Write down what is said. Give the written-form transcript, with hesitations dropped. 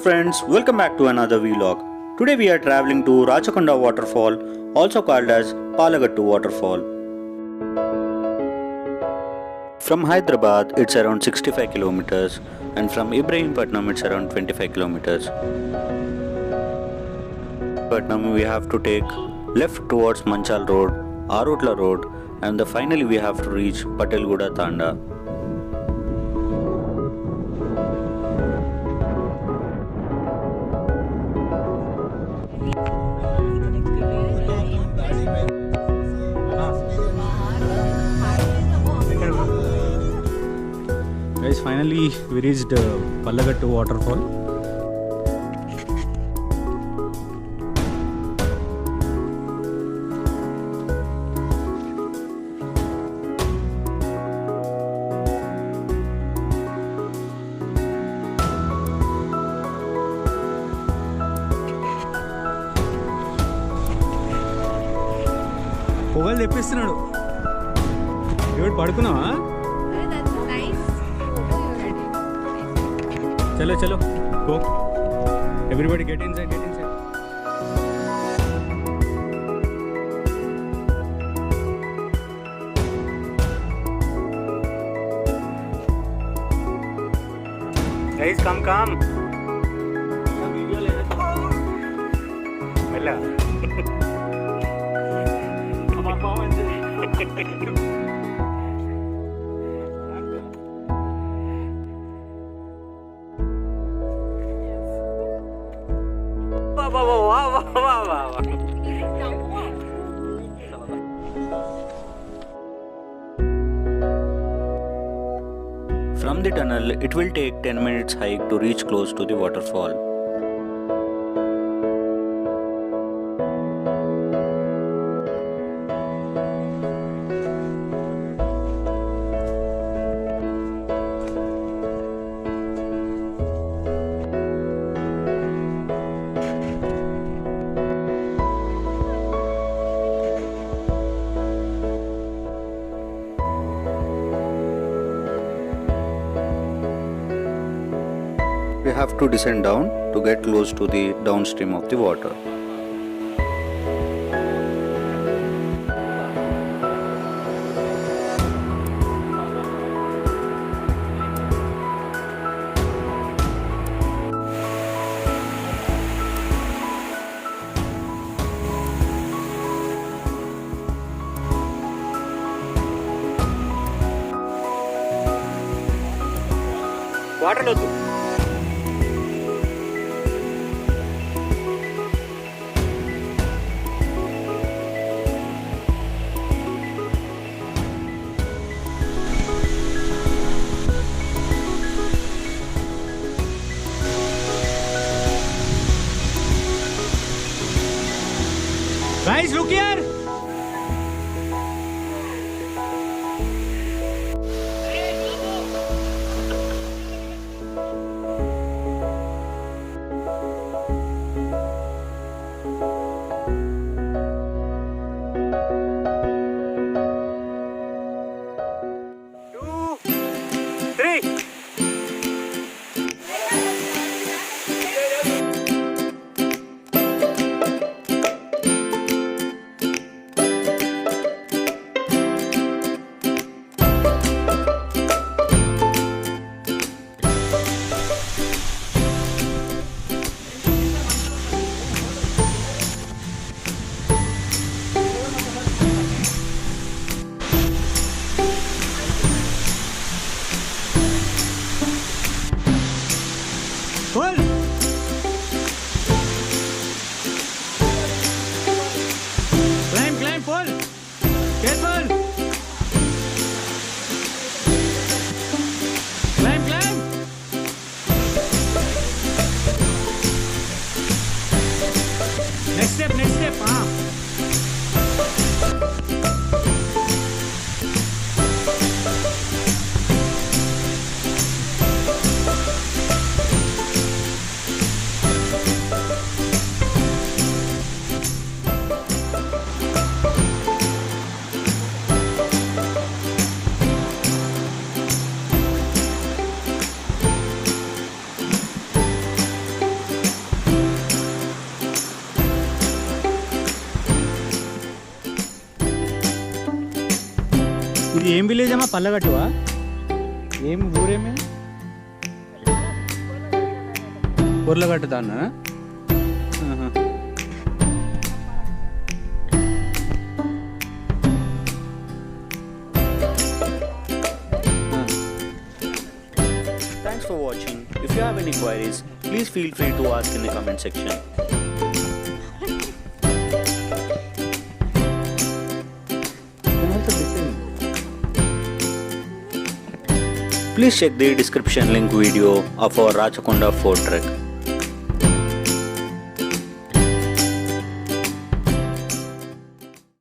friends, welcome back to another vlog. Today we are traveling to Rachakonda Waterfall, also called as Pallaghattu Waterfall. From Hyderabad it's around 65 kilometers and from Ibrahimpatnam it's around 25 kilometers. Patnam we have to take left towards Manchal Road, Arutla Road, and finally we have to reach Pallagattu Thanda. Guys, finally we reached Pallaghattu Waterfall. పొగలు తెప్పిస్తున్నాడు. ఎవడు పడుకున్నావా? Chalo, chalo, go. Everybody get inside, get inside. Guys, come. Mela. From the tunnel, it will take 10 minutes hike to reach close to the waterfall. We have to descend down to get close to the downstream of the water. Water lodu. Guys, look here! Pull! Climb, pull! Careful! Climb! Next step, ఇది ఏం village అమ్మా? పల్లగట్టువా? ఏం ఊరేమే? పొర్లగట్టు దాన్న. Thanks for watching. If you have any queries, please feel free to ask in the comment section. Please check the description link video of our Rachakonda fort trek.